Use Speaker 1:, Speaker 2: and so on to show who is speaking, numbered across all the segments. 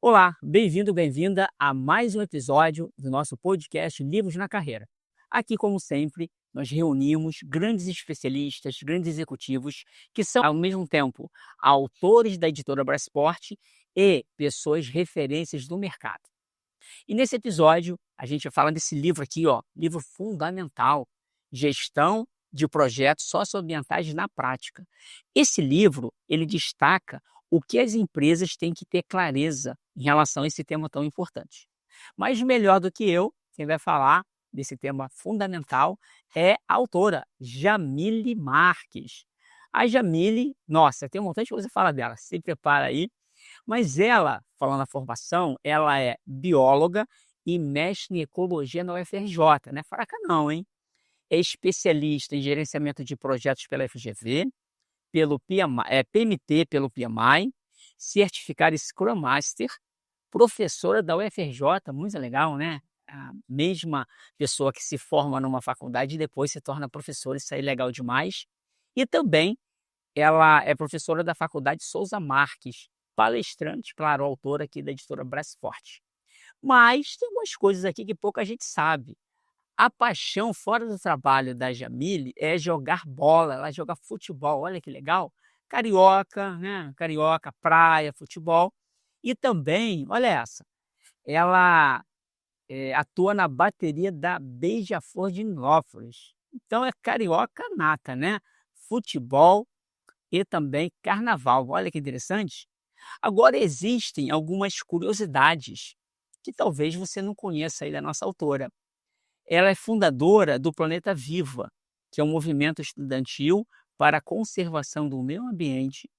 Speaker 1: Olá, bem-vindo, bem-vinda a mais um episódio do nosso podcast Livros na Carreira. Aqui, como sempre, nós reunimos grandes especialistas, grandes executivos, que são, ao mesmo tempo, autores da editora Brasport e pessoas referências do mercado. E nesse episódio, a gente vai falar desse livro aqui, ó, livro fundamental, Gestão de Projetos Socioambientais na Prática. Esse livro, ele destaca o que as empresas têm que ter clareza em relação a esse tema tão importante. Mas melhor do que eu, quem vai falar desse tema fundamental é a autora, Jamile Marques. A Jamile, nossa, tem um montão de coisa a falar dela, se prepara aí. Mas ela, falando na formação, ela é bióloga e mestre em ecologia na UFRJ, não é fraca não, hein? É especialista em gerenciamento de projetos pela FGV, pelo PMT, pelo PMI, certificada Scrum Master, professora da UFRJ, muito legal, né? A mesma pessoa que se forma numa faculdade e depois se torna professora, isso aí é legal demais. E também ela é professora da Faculdade Souza Marques, palestrante, claro, autora aqui da editora Brasport. Mas tem umas coisas aqui que pouca gente sabe. A paixão fora do trabalho da Jamile é jogar bola, ela joga futebol, olha que legal. Carioca, né? Carioca, praia, futebol. E também, olha essa, ela atua na bateria da Beija-Flor de Nilópolis. Então é carioca nata, né? Futebol e também carnaval. Olha que interessante. Agora existem algumas curiosidades que talvez você não conheça aí da nossa autora. Ela é fundadora do Planeta Viva, que é um movimento estudantil para a conservação do meio ambiente,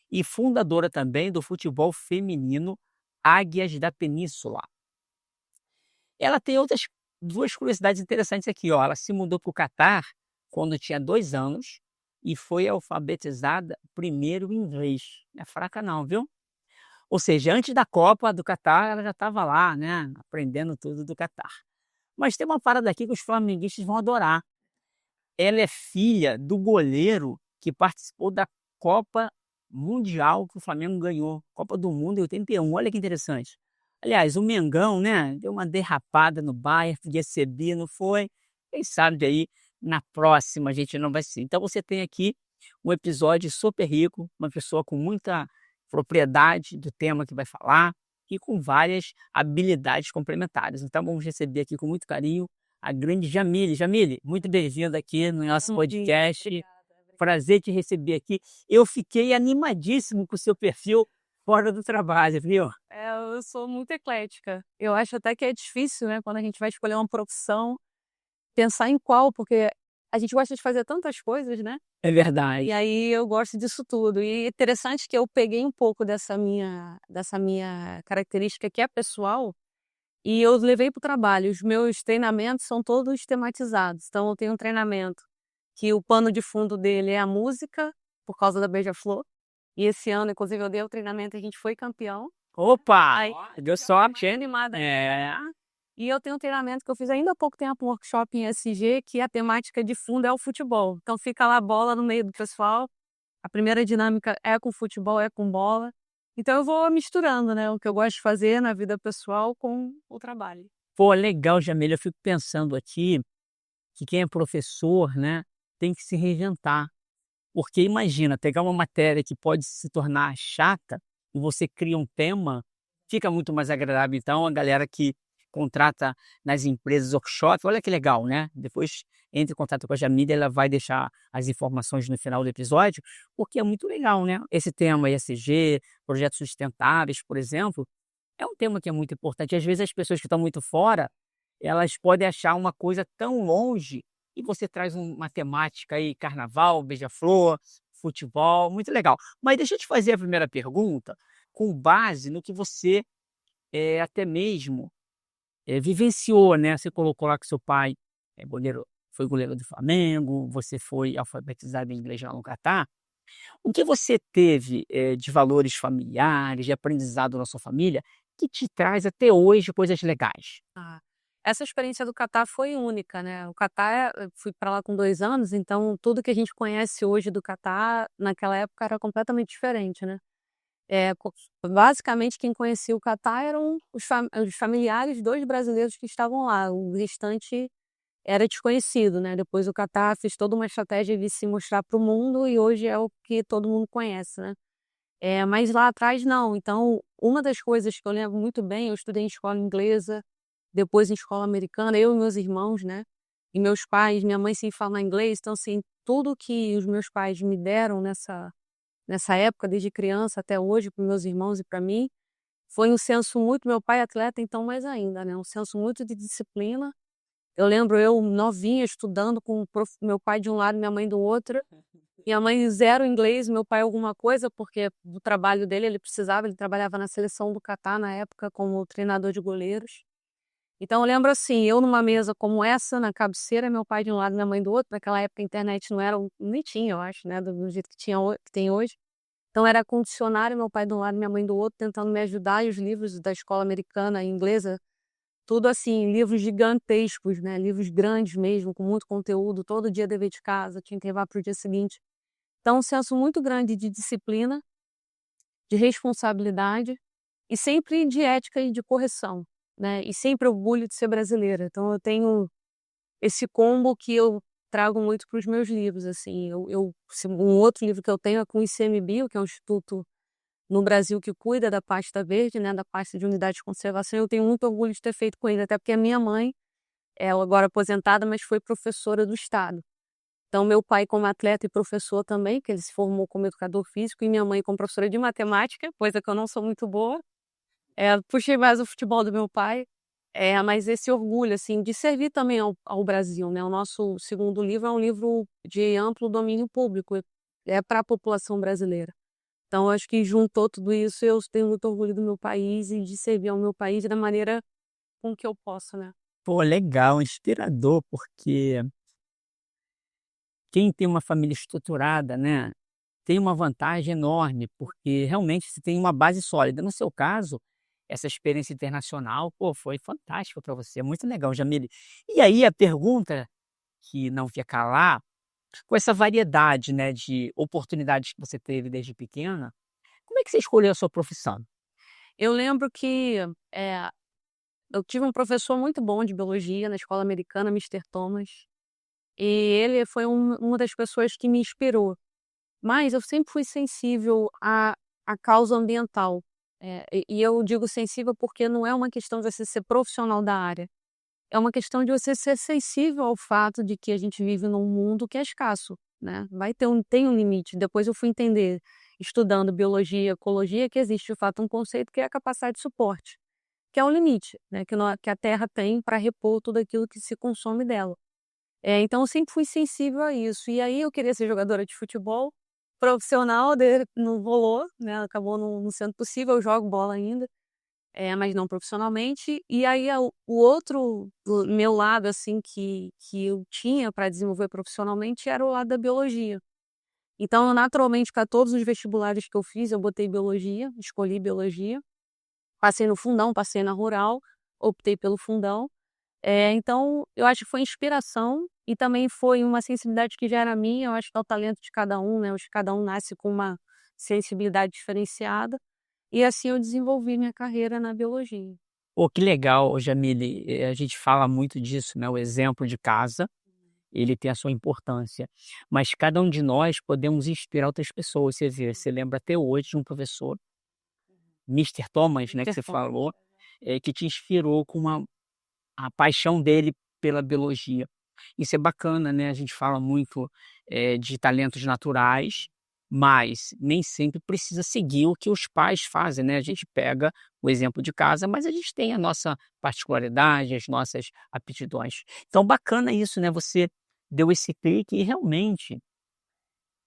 Speaker 1: e fundadora também do futebol feminino Águias da Península. Ela tem outras duas curiosidades interessantes aqui, ó. Ela se mudou para o Catar quando tinha 2 anos e foi alfabetizada primeiro em inglês. Não é fraca não, viu? Ou seja, antes da Copa do Catar, ela já estava lá, né, aprendendo tudo do Catar. Mas tem uma parada aqui que os flamenguistas vão adorar. Ela é filha do goleiro que participou da Copa Mundial que o Flamengo ganhou, Copa do Mundo em 81. Olha que interessante. Aliás, o Mengão, né, deu uma derrapada no Bayern, podia ser bi, não foi? Quem sabe aí na próxima a gente não vai ser. Então você tem aqui um episódio super rico, uma pessoa com muita propriedade do tema que vai falar e com várias habilidades complementares. Então vamos receber aqui com muito carinho a grande Jamile. Jamile, muito bem-vinda aqui no nosso podcast.
Speaker 2: Obrigada.
Speaker 1: Prazer te receber aqui. Eu fiquei animadíssimo com o seu perfil fora do trabalho, viu?
Speaker 2: Eu sou muito eclética. Eu acho até que é difícil, né, quando a gente vai escolher uma profissão, pensar em qual, porque a gente gosta de fazer tantas coisas, né?
Speaker 1: É verdade.
Speaker 2: E aí eu gosto disso tudo. E é interessante que eu peguei um pouco dessa minha característica que é pessoal e eu levei para o trabalho. Os meus treinamentos são todos tematizados. Então eu tenho um treinamento que o pano de fundo dele é a música, por causa da Beija-Flor. E esse ano, inclusive, eu dei o treinamento e a gente foi campeão.
Speaker 1: Opa!
Speaker 2: Aí,
Speaker 1: Deu
Speaker 2: fiquei mais
Speaker 1: sorte, hein?
Speaker 2: animada
Speaker 1: É.
Speaker 2: ainda. E eu tenho um treinamento que eu fiz ainda há pouco tempo, um workshop em SG, que a temática de fundo é o futebol. Então fica lá a bola no meio do pessoal. A primeira dinâmica é com futebol, é com bola. Então eu vou misturando, né, o que eu gosto de fazer na vida pessoal com o trabalho.
Speaker 1: Pô, legal, Jamile. Eu fico pensando aqui que quem é professor, né, tem que se reinventar. Porque imagina, pegar uma matéria que pode se tornar chata e você cria um tema, fica muito mais agradável. Então, a galera que contrata nas empresas workshop, olha que legal, né? Depois entre em contato com a Jamília, ela vai deixar as informações no final do episódio, porque é muito legal, né? Esse tema ESG, projetos sustentáveis, por exemplo, é um tema que é muito importante. Às vezes as pessoas que estão muito fora, elas podem achar uma coisa tão longe e você traz uma temática aí, carnaval, beija-flor, futebol, muito legal. Mas deixa eu te fazer a primeira pergunta, com base no que você até mesmo vivenciou, né? Você colocou lá que seu pai é goleiro, foi goleiro do Flamengo, você foi alfabetizado em inglês lá no Catar. O que você teve de valores familiares, de aprendizado na sua família, que te traz até hoje coisas legais?
Speaker 2: Ah, essa experiência do Catar foi única, né. O Catar, eu fui para lá com 2 anos, então tudo que a gente conhece hoje do Catar, naquela época era completamente diferente, né. Basicamente, quem conhecia o Catar eram os familiares dos brasileiros que estavam lá. O restante era desconhecido, né? Depois o Catar fez toda uma estratégia de se mostrar para o mundo e hoje é o que todo mundo conhece, né? Mas lá atrás não. Então, uma das coisas que eu lembro muito bem, eu estudei em escola inglesa, depois em escola americana, eu e meus irmãos, né? E meus pais, minha mãe sempre fala inglês, então assim, tudo que os meus pais me deram nessa época, desde criança até hoje, para meus irmãos e para mim, foi um senso muito, meu pai é atleta, então mais ainda, né? Um senso muito de disciplina. Eu lembro eu novinha estudando com meu pai de um lado, minha mãe do outro. Minha mãe zero inglês, meu pai alguma coisa, porque do trabalho dele ele trabalhava na seleção do Catar na época como treinador de goleiros. Então eu lembro assim, eu numa mesa como essa, na cabeceira, meu pai de um lado, minha mãe do outro. Naquela época a internet não era, nem tinha, eu acho, né, do jeito que tinha, que tem hoje. Então era com dicionário, meu pai de um lado, minha mãe do outro, tentando me ajudar, e os livros da escola americana e inglesa, tudo assim, livros gigantescos, né, livros grandes mesmo, com muito conteúdo, todo dia dever de casa, tinha que levar para o dia seguinte. Então um senso muito grande de disciplina, de responsabilidade e sempre de ética e de correção, né, e sempre orgulho de ser brasileira. Então eu tenho esse combo que eu trago muito para os meus livros, assim. Um outro livro que eu tenho é com o ICMBio, que é um instituto no Brasil que cuida da pasta verde, né, da pasta de unidade de conservação. Eu tenho muito orgulho de ter feito com ele, até porque a minha mãe, ela agora aposentada, mas foi professora do estado. Então meu pai como atleta e professor também, que ele se formou como educador físico, e minha mãe como professora de matemática, coisa que eu não sou muito boa. Puxei mais o futebol do meu pai. Mas esse orgulho, assim, de servir também ao Brasil, né? O nosso segundo livro é um livro de amplo domínio público, é para a população brasileira. Então, acho que juntou tudo isso, eu tenho muito orgulho do meu país e de servir ao meu país da maneira com que eu posso, né?
Speaker 1: Pô, legal, inspirador, porque quem tem uma família estruturada, né, tem uma vantagem enorme, porque realmente você tem uma base sólida. No seu caso, essa experiência internacional, pô, foi fantástica para você, muito legal, Jamile. E aí a pergunta que não quer calar, com essa variedade, né, de oportunidades que você teve desde pequena, como é que você escolheu a sua profissão?
Speaker 2: Eu lembro que eu tive um professor muito bom de biologia na escola americana, Mister Thomas, e ele foi uma das pessoas que me inspirou. Mas eu sempre fui sensível à causa ambiental. E eu digo sensível porque não é uma questão de você ser profissional da área, é uma questão de você ser sensível ao fato de que a gente vive num mundo que é escasso, né, tem um limite. Depois eu fui entender, estudando biologia, ecologia, que existe de fato um conceito que é a capacidade de suporte, que é o limite, né, que a Terra tem para repor tudo aquilo que se consome dela. Então eu sempre fui sensível a isso. E aí eu queria ser jogadora de futebol profissional, não rolou, né, acabou não sendo possível. Eu jogo bola ainda, mas não profissionalmente. E aí o outro meu lado, assim, que eu tinha para desenvolver profissionalmente era o lado da biologia. Então eu naturalmente, para todos os vestibulares que eu fiz, eu botei biologia, escolhi biologia. Passei no fundão, passei na rural, optei pelo fundão. Então, eu acho que foi inspiração e também foi uma sensibilidade que já era minha. Eu acho que é o talento de cada um, né, acho que cada um nasce com uma sensibilidade diferenciada, e assim eu desenvolvi minha carreira na biologia.
Speaker 1: Pô, que legal, Jamile, a gente fala muito disso, né, o exemplo de casa, ele tem a sua importância, mas cada um de nós podemos inspirar outras pessoas. Você vê, você lembra até hoje de um professor, Mister Thomas, né, que você
Speaker 2: Perfeito.
Speaker 1: falou, que te inspirou com a paixão dele pela biologia. Isso é bacana, né, a gente fala muito, de talentos naturais, mas nem sempre precisa seguir o que os pais fazem, né. A gente pega o exemplo de casa, mas a gente tem a nossa particularidade, as nossas aptidões. Então bacana isso, né, você deu esse clique e realmente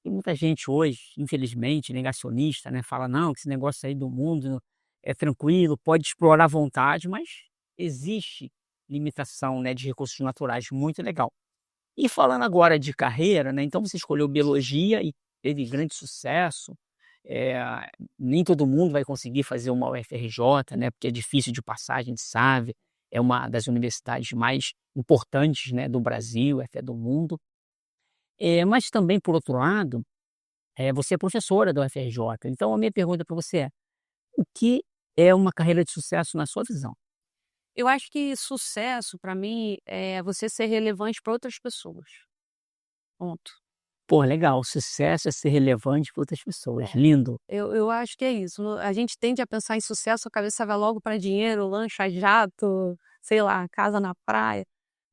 Speaker 1: tem muita gente hoje, infelizmente, negacionista, né, fala: "Não, que esse negócio aí do mundo é tranquilo, pode explorar à vontade", mas existe limitação, né, de recursos naturais, muito legal. E falando agora de carreira, né, então você escolheu biologia e teve grande sucesso, eh, nem todo mundo vai conseguir fazer uma UFRJ, né, porque é difícil de passar, a gente sabe, é uma das universidades mais importantes, né, do Brasil, até do mundo. Mas também, por outro lado, Você é professora da UFRJ, então a minha pergunta para você é: o que é uma carreira de sucesso na sua visão?
Speaker 2: Eu acho que sucesso para mim é você ser relevante para outras pessoas, ponto.
Speaker 1: Pô, legal, sucesso é ser relevante para outras pessoas,
Speaker 2: É.
Speaker 1: lindo.
Speaker 2: Eu acho que é isso, a gente tende a pensar em sucesso, a cabeça vai logo para dinheiro, lancha jato, sei lá, casa na praia.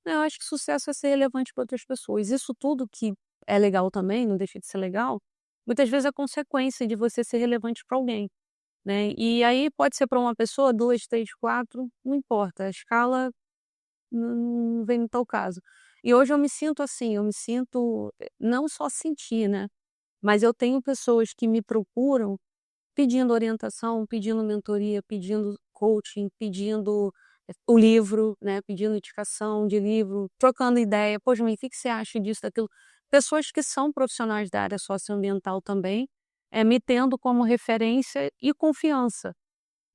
Speaker 2: Não, eu acho que sucesso é ser relevante para outras pessoas. Isso tudo que é legal também, não deixa de ser legal, muitas vezes é consequência de você ser relevante para alguém, né. E aí pode ser para uma pessoa, 2, 3, 4, não importa, a escala não vem no teu caso. E hoje eu me sinto assim, eu me sinto não só sentir, né, mas eu tenho pessoas que me procuram pedindo orientação, pedindo mentoria, pedindo coaching, pedindo o livro, né, pedindo indicação de livro, trocando ideia: "Poxa, mas o que que você acha disso, daquilo?". Pessoas que são profissionais da área socioambiental também, me tendo como referência e confiança,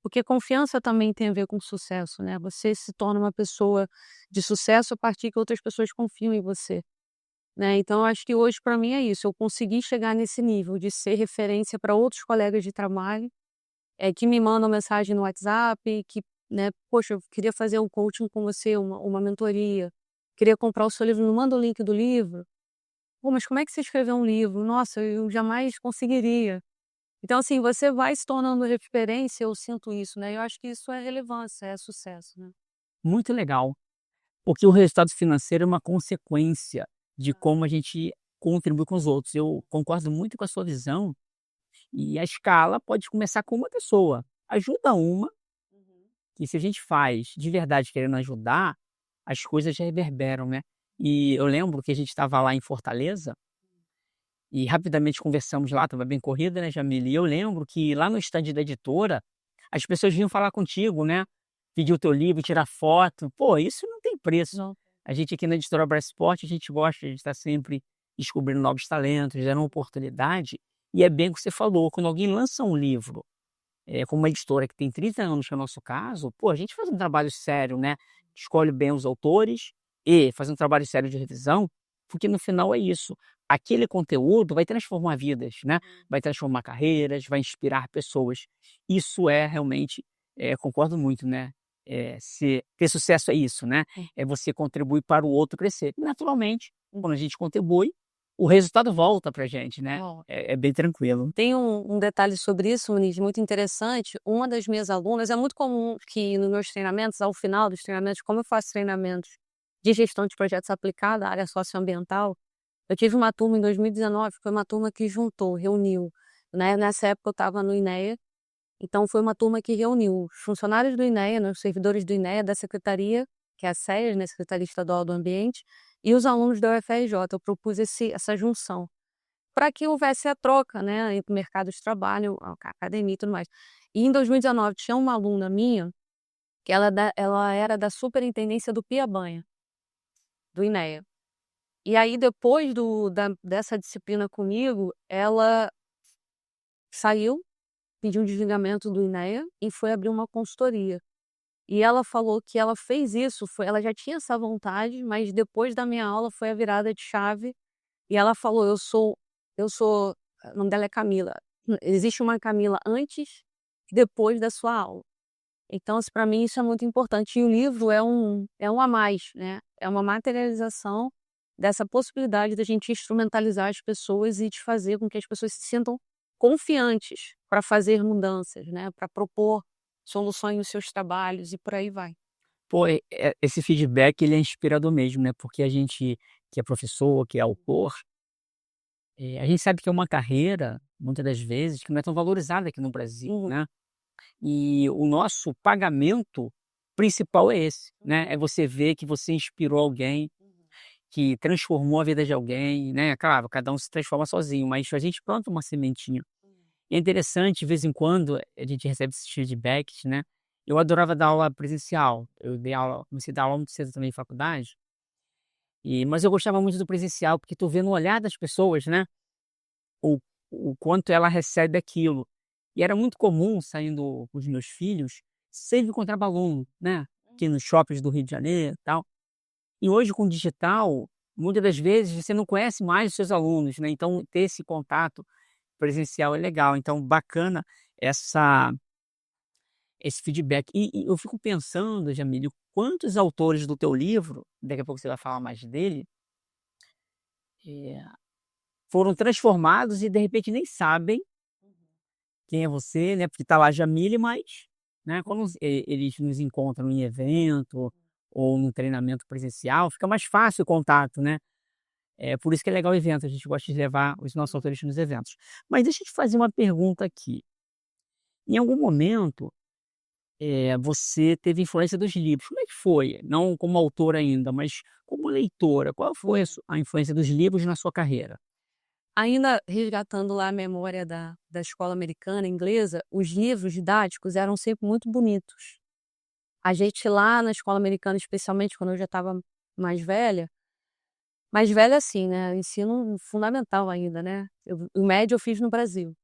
Speaker 2: porque confiança também tem a ver com sucesso, né, você se torna uma pessoa de sucesso a partir que outras pessoas confiam em você, né. Então eu acho que hoje para mim é isso, eu consegui chegar nesse nível de ser referência para outros colegas de trabalho, que me mandam mensagem no WhatsApp, que, né: "Poxa, eu queria fazer um coaching com você, uma mentoria, queria comprar o seu livro, me manda o link do livro". "Pô, mas como é que você escreveu um livro? Nossa, eu jamais conseguiria". Então, assim, você vai se tornando referência, eu sinto isso, né, eu acho que isso é relevância, é sucesso, né.
Speaker 1: Muito legal, porque o resultado financeiro é uma consequência de como a gente contribui com os outros. Eu concordo muito com a sua visão, e a escala pode começar com uma pessoa. Ajuda uma,
Speaker 2: Uhum.
Speaker 1: que se a gente faz de verdade querendo ajudar, as coisas já reverberam, né. E eu lembro que a gente estava lá em Fortaleza, e rapidamente conversamos lá, estava bem corrida, né, Jamile, e eu lembro que lá no estande da editora, as pessoas vinham falar contigo, né, pedir o teu livro, tirar foto. Pô, isso não tem preço.
Speaker 2: Não.
Speaker 1: A gente aqui na editora Brassport, a gente gosta de estar sempre descobrindo novos talentos, dando uma oportunidade, e é bem o que você falou, quando alguém lança um livro, como uma editora que tem 30 anos, que é o nosso caso, pô, a gente faz um trabalho sério, né, escolhe bem os autores e faz um trabalho sério de revisão, porque no final é isso, aquele conteúdo vai transformar vidas, né, vai transformar carreiras, vai inspirar pessoas. Isso é realmente, concordo muito, né, ter sucesso é isso, né,
Speaker 2: É.
Speaker 1: é você contribuir para o outro crescer. E naturalmente, quando a gente contribui, o resultado volta pra gente, né,
Speaker 2: Ó,
Speaker 1: é bem tranquilo.
Speaker 2: tem um detalhe sobre isso, Muniz, muito interessante. Uma das minhas alunas é muito comum que nos meus treinamentos, ao final dos treinamentos, como eu faço treinamentos de gestão de projetos aplicada à área socioambiental, eu tive uma turma em 2019, foi uma turma que juntou, reuniu, né, nessa época eu estava no INEA, então foi uma turma que reuniu os funcionários do INEA, né, os servidores do INEA, da secretaria, que é a SEAS, né, Secretaria Estadual do Ambiente, e os alunos da UFRJ. Eu propus essa junção, para que houvesse a troca, né, entre o mercado de trabalho, a academia e tudo mais. E em 2019 tinha uma aluna minha, que ela era da superintendência do Piabanha, do INEA. E aí depois dessa disciplina comigo, ela saiu, pediu um desligamento do INEA e foi abrir uma consultoria. E ela falou que ela fez isso, ela já tinha essa vontade, mas depois da minha aula foi a virada de chave, e ela falou: "Eu sou", o nome dela é Camila, "existe uma Camila antes e depois da sua aula". Então, para mim isso é muito importante, e o livro é um a mais, né, é uma materialização dessa possibilidade da gente instrumentalizar as pessoas e de fazer com que as pessoas se sintam confiantes para fazer mudanças, né, para propor soluções nos seus trabalhos e por aí vai.
Speaker 1: Pô, esse feedback ele é inspirador mesmo, né, porque a gente que é professor, que é autor, a gente sabe que é uma carreira, muitas das vezes, que não é tão valorizada aqui no Brasil,
Speaker 2: Uhum,
Speaker 1: né. E o nosso pagamento principal é esse, né, é você ver que você inspirou alguém,
Speaker 2: uhum,
Speaker 1: que transformou a vida de alguém, né. Claro, cada um se transforma sozinho, mas a gente planta uma sementinha.
Speaker 2: uhum.
Speaker 1: E é interessante, de vez em quando, a gente recebe esses feedbacks, né. Eu adorava dar aula presencial, eu dei aula comecei a dar aula muito cedo também em faculdade, mas eu gostava muito do presencial, porque tu vê no olhar das pessoas, né, o o quanto ela recebe aquilo. E era muito comum, saindo com os meus filhos, sempre encontrava aluno, né, aqui nos shoppings do Rio de Janeiro, e tal. E hoje com o digital, muitas das vezes você não conhece mais os seus alunos, né, então ter esse contato presencial é legal. Então, bacana essa esse feedback. E eu fico pensando, Jamílio, quantos autores do teu livro, daqui a pouco você vai falar mais dele, eh, foram transformados e de repente nem sabem quem é você, né, porque tá lá Jamília, mas, né, quando eles nos encontram em evento ou num treinamento presencial, fica mais fácil o contato, né. É por isso que é legal o evento, a gente gosta de levar os nossos autores nos eventos. Mas deixa eu te fazer uma pergunta aqui, em algum momento, você teve influência dos livros, como é que foi? Não como autora ainda, mas como leitora, qual foi a influência dos livros na sua carreira?
Speaker 2: Ainda resgatando lá a memória da escola americana, inglesa, os livros didáticos eram sempre muito bonitos. A gente lá na escola americana, especialmente quando eu já estava mais velha assim, né, ensino fundamental ainda, né, o médio eu fiz no Brasil.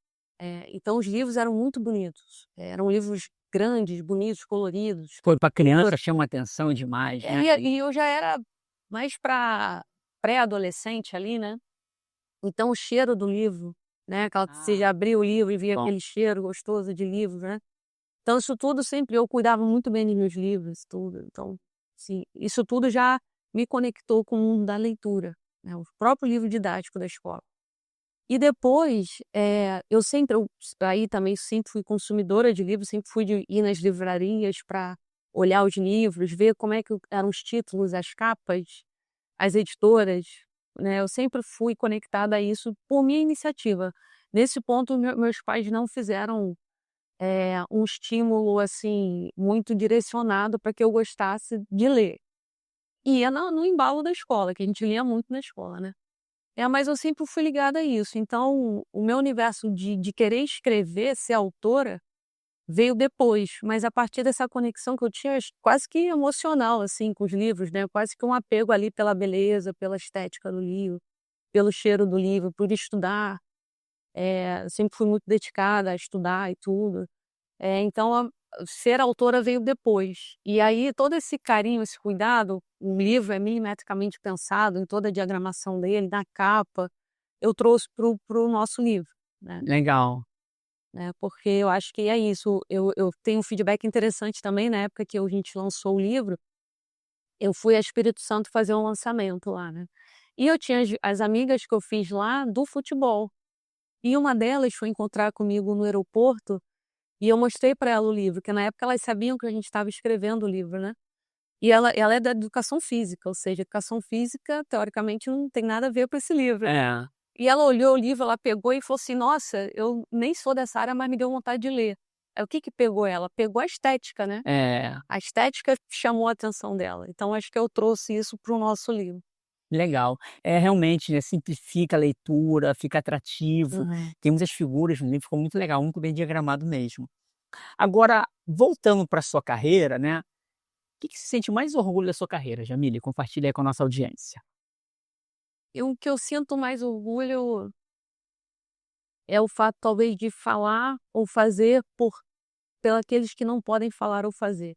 Speaker 2: Então os livros eram muito bonitos, eram livros grandes, bonitos, coloridos.
Speaker 1: Foi para criança, chama atenção demais, né?
Speaker 2: E eu já era mais para pré-adolescente ali, né. Então o cheiro do livro, né, aquela você
Speaker 1: Ah,
Speaker 2: já abria o livro e via
Speaker 1: bom.
Speaker 2: aquele cheiro gostoso de livro, né. Então isso tudo sempre eu cuidava muito bem dos meus livros, tudo. Então, sim, isso tudo já me conectou com o mundo da leitura, né, o próprio livro didático da escola. E depois, eu aí também sempre fui consumidora de livros, sempre fui de ir nas livrarias para olhar os livros, ver como é que eram os títulos, as capas, as editoras, né, eu sempre fui conectada a isso por minha iniciativa. Nesse ponto, meus pais não fizeram, um estímulo, assim, muito direcionado para que eu gostasse de ler. Ia no embalo da escola, que a gente lia muito na escola, né. Mas eu sempre fui ligada a isso, então o meu universo de querer escrever, ser autora, veio depois, mas a partir dessa conexão que eu tinha, quase que emocional, assim, com os livros, né, quase que um apego ali pela beleza, pela estética do livro, pelo cheiro do livro, por estudar, sempre fui muito dedicada a estudar e tudo. Então ser autora veio depois. E aí todo esse carinho, esse cuidado, o livro é milimetricamente pensado em toda a diagramação dele, na capa, eu trouxe para o nosso livro, né.
Speaker 1: Legal.
Speaker 2: Porque eu acho que é isso, eu tenho um feedback interessante também na época que a gente lançou o livro, eu fui a Espírito Santo fazer um lançamento lá, né. E eu tinha as amigas que eu fiz lá do futebol, e uma delas foi encontrar comigo no aeroporto, e eu mostrei para ela o livro, que na época elas sabiam que a gente estava escrevendo o livro, né. E ela é da educação física, ou seja, educação física teoricamente não tem nada a ver com esse livro.
Speaker 1: É,
Speaker 2: E ela olhou o livro, ela pegou e falou assim: "Nossa, eu nem sou dessa área, mas me deu vontade de ler". Aí o que que pegou ela? Pegou a estética, né.
Speaker 1: é,
Speaker 2: A estética chamou a atenção dela, então acho que eu trouxe isso para o nosso livro.
Speaker 1: legal. É, realmente, né, simplifica a leitura, fica atrativo,
Speaker 2: Uhum.
Speaker 1: tem muitas figuras no livro, ficou muito legal, muito bem diagramado mesmo. Agora, voltando para sua carreira, né, o que que você sente mais orgulho da sua carreira, Jamília? Compartilha aí com a nossa audiência.
Speaker 2: O que eu sinto mais orgulho é o fato talvez de falar ou fazer por pelaqueles que não podem falar ou fazer.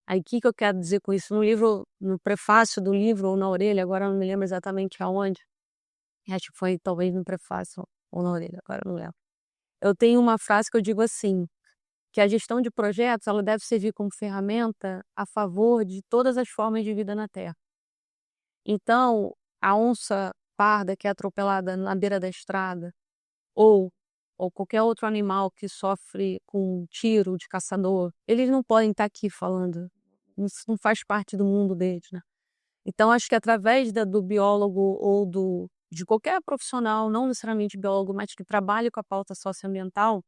Speaker 2: Aí o que que eu quero dizer com isso? No livro, no prefácio do livro ou na orelha, agora eu não me lembro exatamente aonde, acho que foi talvez no prefácio ou na orelha, agora eu não lembro. Eu tenho uma frase que eu digo assim, que a gestão de projetos ela deve servir como ferramenta a favor de todas as formas de vida na Terra. Então, a onça parda que é atropelada na beira da estrada, ou ou qualquer outro animal que sofre com um tiro de caçador, eles não podem estar aqui falando, isso não faz parte do mundo deles, né. Então acho que através do biólogo ou de qualquer profissional, não necessariamente biólogo, mas que trabalhe com a pauta socioambiental,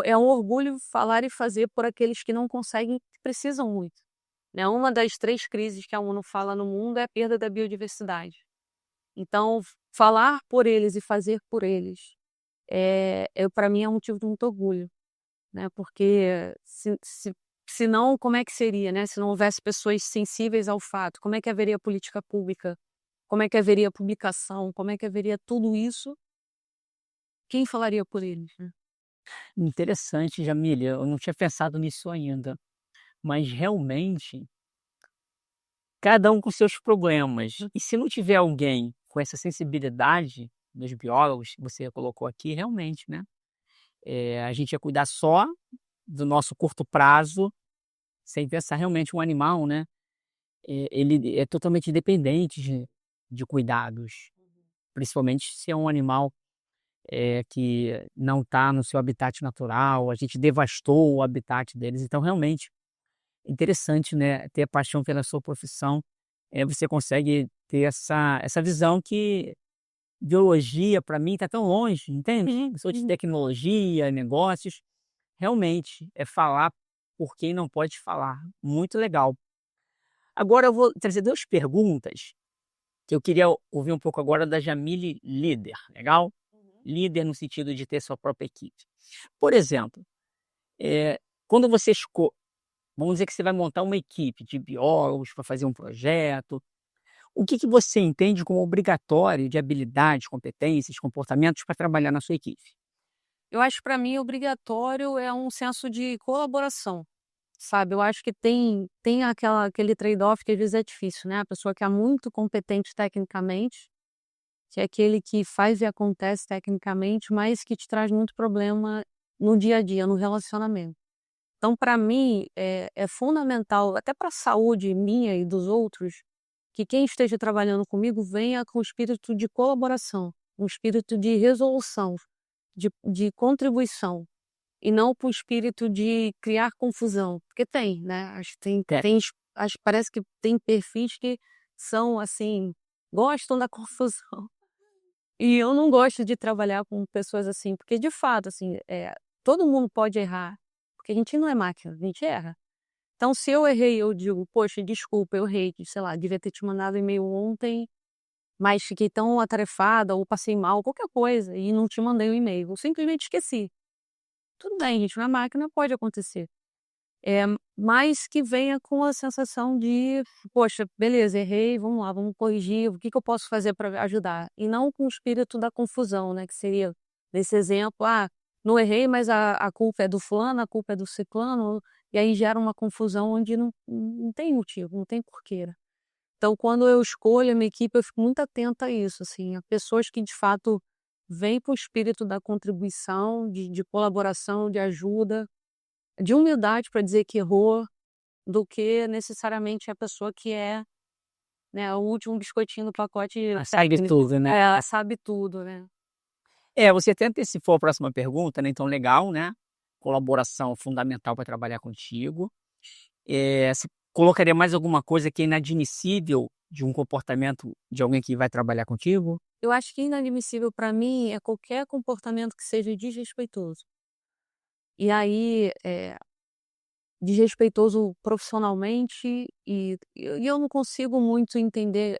Speaker 2: é um orgulho falar e fazer por aqueles que não conseguem, que precisam muito, né. Uma das 3 crises que a ONU fala no mundo é a perda da biodiversidade. Então falar por eles e fazer por eles, para mim é um motivo de muito orgulho, né, porque se não, como é que seria, né, se não houvesse pessoas sensíveis ao fato, como é que haveria política pública, como é que haveria publicação, como é que haveria tudo isso, quem falaria por eles, né?
Speaker 1: Interessante, Jamília, eu não tinha pensado nisso ainda, mas realmente, cada um com seus problemas. E se não tiver alguém com essa sensibilidade, dos biólogos que você colocou aqui, realmente, né? A gente ia cuidar só do nosso curto prazo, sem pensar realmente um animal, né? Ele é totalmente dependente de cuidados, principalmente se é um animal que não está no seu habitat natural, a gente devastou o habitat deles. Então, realmente, interessante, né, ter paixão pela sua profissão. Você consegue ter essa visão que biologia, para mim, está tão longe, entende? Eu sou de tecnologia, negócios. Realmente, é falar por quem não pode falar. Muito legal. Agora eu vou trazer 2 perguntas que eu queria ouvir um pouco agora da Jamile líder, legal? Líder no sentido de ter sua própria equipe. Por exemplo, quando você vamos dizer que você vai montar uma equipe de biólogos para fazer um projeto, o que você entende como obrigatório de habilidades, competências, comportamentos para trabalhar na sua equipe?
Speaker 2: Eu acho que para mim obrigatório é um senso de colaboração, sabe? Eu acho que tem aquele trade-off que às vezes é difícil, né? A pessoa que é muito competente tecnicamente, que é aquele que faz e acontece tecnicamente, mas que te traz muito problema no dia a dia, no relacionamento. Então, para mim, é fundamental, até para a saúde minha e dos outros, que quem esteja trabalhando comigo venha com espírito de colaboração, um espírito de resolução, de contribuição, e não com o espírito de criar confusão, porque tem, né? Acho que
Speaker 1: É,
Speaker 2: parece que tem perfis que são assim, gostam da confusão. E eu não gosto de trabalhar com pessoas assim, porque de fato, assim, todo mundo pode errar, porque a gente não é máquina, a gente erra. Então, se eu errei, eu digo: "Poxa, desculpa, eu errei, sei lá, devia ter te mandado e-mail ontem, mas fiquei tão atarefada ou passei mal", qualquer coisa, e não te mandei o e-mail, eu simplesmente esqueci. Tudo bem, gente, na máquina pode acontecer. É, mas que venha com a sensação de: "Poxa, beleza, errei, vamos lá, vamos corrigir, o que que eu posso fazer para ajudar?". E não com o espírito da confusão, né, que seria, nesse exemplo: "Ah, não errei, mas a culpa é do fulano, a culpa é do ciclano", e aí gera uma confusão onde não tem motivo, não tem porquê. Então, quando eu escolho a minha equipe, eu fico muito atenta a isso, assim, a pessoas que de fato vêm com o espírito da contribuição, de colaboração, de ajuda, de humildade para dizer que errou, do que necessariamente a pessoa que é, né, o último biscoitinho do pacote
Speaker 1: sabe
Speaker 2: técnico.
Speaker 1: tudo, né?
Speaker 2: Sabe tudo, né.
Speaker 1: Você até antecipou a próxima pergunta, né, então legal, né, colaboração fundamental para trabalhar contigo. Você colocaria mais alguma coisa que é inadmissível de um comportamento de alguém que vai trabalhar contigo?
Speaker 2: Eu acho que inadmissível para mim é qualquer comportamento que seja desrespeitoso. E aí, desrespeitoso profissionalmente e eu não consigo muito entender,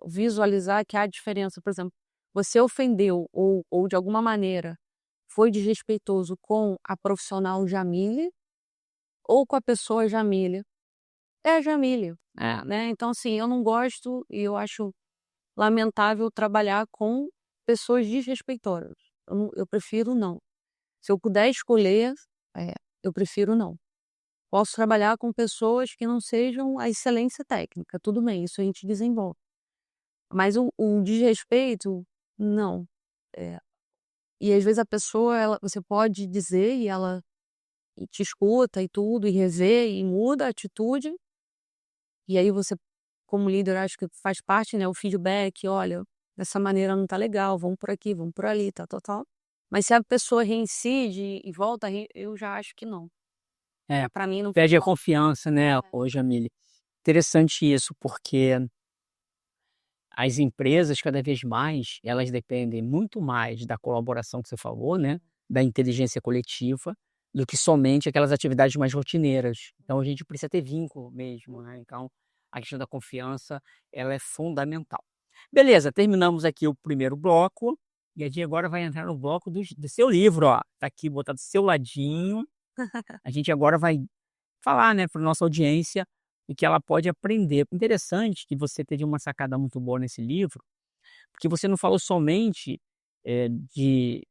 Speaker 2: visualizar que há diferença. Por exemplo, você ofendeu ou de alguma maneira foi desrespeitoso com a profissional Jamile ou com a pessoa Jamile. É Jamile, né. Então assim, eu não gosto e eu acho lamentável trabalhar com pessoas desrespeitosas. Eu prefiro não. Se eu puder escolher, eu prefiro não. Posso trabalhar com pessoas que não sejam a excelência técnica, tudo bem, isso a gente desenvolve. Mas o desrespeito, não. Eh, e às vezes a pessoa você pode dizer e ela te escuta e tudo, e revê e muda a atitude, e aí você, como líder, acho que faz parte, né, o feedback: "Olha, dessa maneira não tá legal, vamos por aqui, vamos por ali, tal, tal, tal". Mas se a pessoa reincide e volta a eu já acho que não.
Speaker 1: É,
Speaker 2: Pra mim não
Speaker 1: perde a
Speaker 2: funciona.
Speaker 1: confiança, né, ô Jamile. Interessante isso, porque as empresas cada vez mais, elas dependem muito mais da colaboração que você falou, né, da inteligência coletiva, do que somente aquelas atividades mais rotineiras. Então a gente precisa ter vínculo mesmo, né, então a questão da confiança, ela é fundamental. Beleza, terminamos aqui o primeiro bloco, e a gente agora vai entrar no bloco do seu livro, ó, tá aqui botado do seu ladinho. A gente agora vai falar, né, para nossa audiência o que ela pode aprender. Interessante que você teve uma sacada muito boa nesse livro, porque você não falou somente, de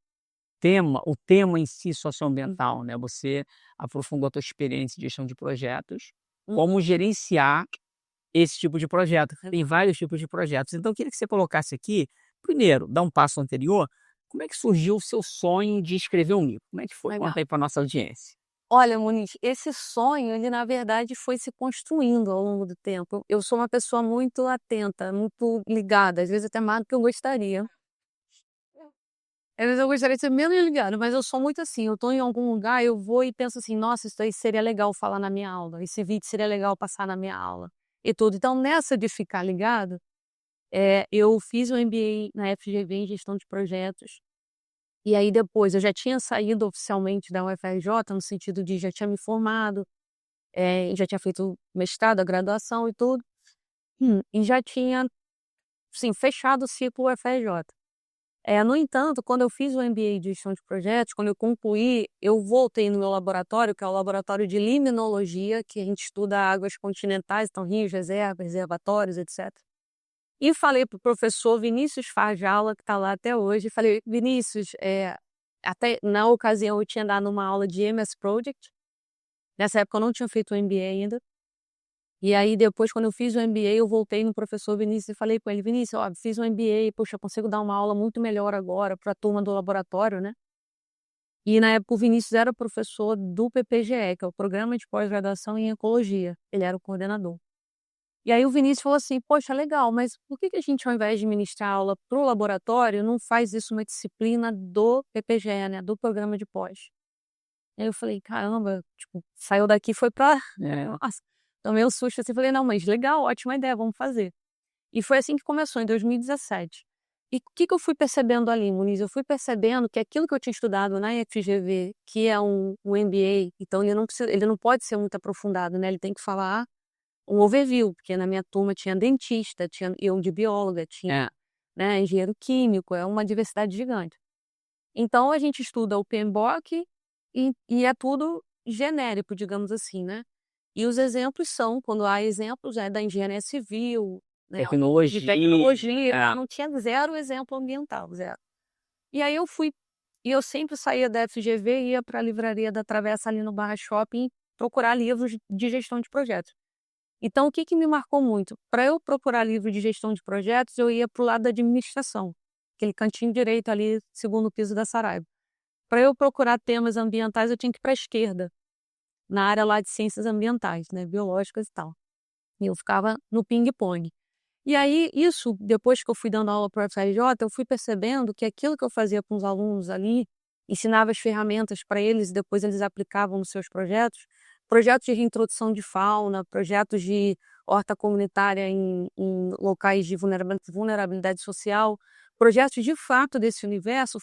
Speaker 1: o tema em si socioambiental, né, você aprofundou a tua experiência de gestão de projetos, como gerenciar esse tipo de projeto. Tem vários tipos de projetos. Então eu queria que você colocasse aqui, primeiro, dar um passo anterior, como é que surgiu o seu sonho de escrever um livro? Como é que foi?
Speaker 2: Legal.
Speaker 1: Conta aí para nossa audiência.
Speaker 2: Olha, Muniz, esse sonho, ele na verdade foi se construindo ao longo do tempo. Eu sou uma pessoa muito atenta, muito ligada, às vezes até mais do que eu gostaria. Às vezes eu gostaria de ser menos ligada, mas eu sou muito assim, eu tô em algum lugar, eu vou e penso assim: "Nossa, isso aí seria legal falar na minha aula, esse vídeo seria legal passar na minha aula", e tudo. Então nessa de ficar ligado, eu fiz o MBA na FGV em gestão de projetos, e aí depois eu já tinha saído oficialmente da UFRJ, no sentido de já tinha me formado, já tinha feito mestrado, a graduação e tudo, e já tinha, sim, fechado o ciclo UFRJ. No entanto, quando eu fiz o MBA de gestão de projetos, quando eu concluí, eu voltei no meu laboratório, que é o laboratório de limnologia, que a gente estuda águas continentais, então rios, reservas, reservatórios, etc. E falei para o professor Vinícius Farjala, que está lá até hoje, falei: "Vinícius, até na ocasião eu tinha dado uma aula de MS Project, nessa época eu não tinha feito o MBA ainda, e aí depois quando eu fiz o MBA eu voltei no professor Vinícius e falei com ele: "Vinícius, ó, fiz o MBA, poxa, eu consigo dar uma aula muito melhor agora para a turma do laboratório, né". E na época o Vinícius era professor do PPGE, que é o Programa de Pós-Graduação em Ecologia, ele era o coordenador. E aí o Vinícius falou assim: "Poxa, legal, mas por que que a gente, ao invés de ministrar aula para o laboratório, não faz isso uma disciplina do PPGE, né, do programa de pós?". Aí eu falei: "Caramba", tipo, saiu daqui e foi pra nossa, tomei um susto assim, falei: "Não, mas legal, ótima ideia, vamos fazer". E foi assim que começou, em 2017. E o que que eu fui percebendo ali, Muniz? Eu fui percebendo que aquilo que eu tinha estudado na FGV, que é um MBA, então ele não pode ser muito aprofundado, né, ele tem que falar um overview, porque na minha turma tinha dentista, tinha eu de bióloga, tinha,
Speaker 1: É.
Speaker 2: né, engenheiro químico, é uma diversidade gigante. Então a gente estuda o PMBOK e é tudo genérico, digamos assim, né. E os exemplos são, quando há exemplos, da engenharia civil, né, de
Speaker 1: Tecnologia.
Speaker 2: tecnologia,
Speaker 1: É.
Speaker 2: não tinha zero exemplo ambiental, zero. E aí eu sempre saía da FGV e ia para a livraria da Travessa ali no Barra Shopping procurar livros de gestão de projetos. Então o que que me marcou muito? Para eu procurar livro de gestão de projetos, eu ia para o lado da administração, aquele cantinho direito ali, segundo piso da Saraiva. Para eu procurar temas ambientais, eu tinha que ir para a esquerda, na área lá de ciências ambientais, né, biológicas e tal. E eu ficava no pingue-pongue. E aí isso, depois que eu fui dando aula para o FRJ, eu fui percebendo que aquilo que eu fazia com os alunos ali, ensinava as ferramentas para eles e depois eles aplicavam nos seus projetos, projetos de reintrodução de fauna, projetos de horta comunitária em locais de vulnerabilidade social, projetos de fato desse universo,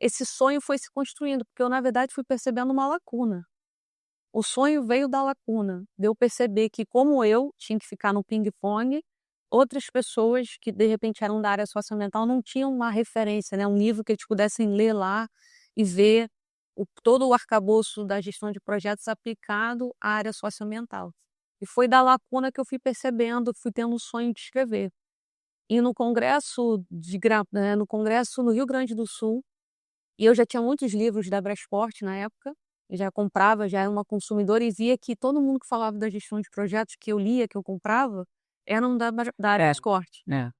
Speaker 2: esse sonho foi se construindo, porque eu na verdade fui percebendo uma lacuna. O sonho veio da lacuna, de eu perceber que, como eu tinha que ficar no pingue-pongue, outras pessoas que de repente eram da área socioambiental não tinham uma referência, né, um livro que eles pudessem ler lá e ver todo o arcabouço da gestão de projetos aplicado à área socioambiental. E foi da lacuna que eu fui percebendo, fui tendo o sonho de escrever. E no congresso no congresso no Rio Grande do Sul, e eu já tinha muitos livros da Brasforte na época, eu já comprava, já era uma consumidora e via que todo mundo que falava da gestão de projetos que eu lia, que eu comprava, eram da área
Speaker 1: É.
Speaker 2: Brascorp.
Speaker 1: É.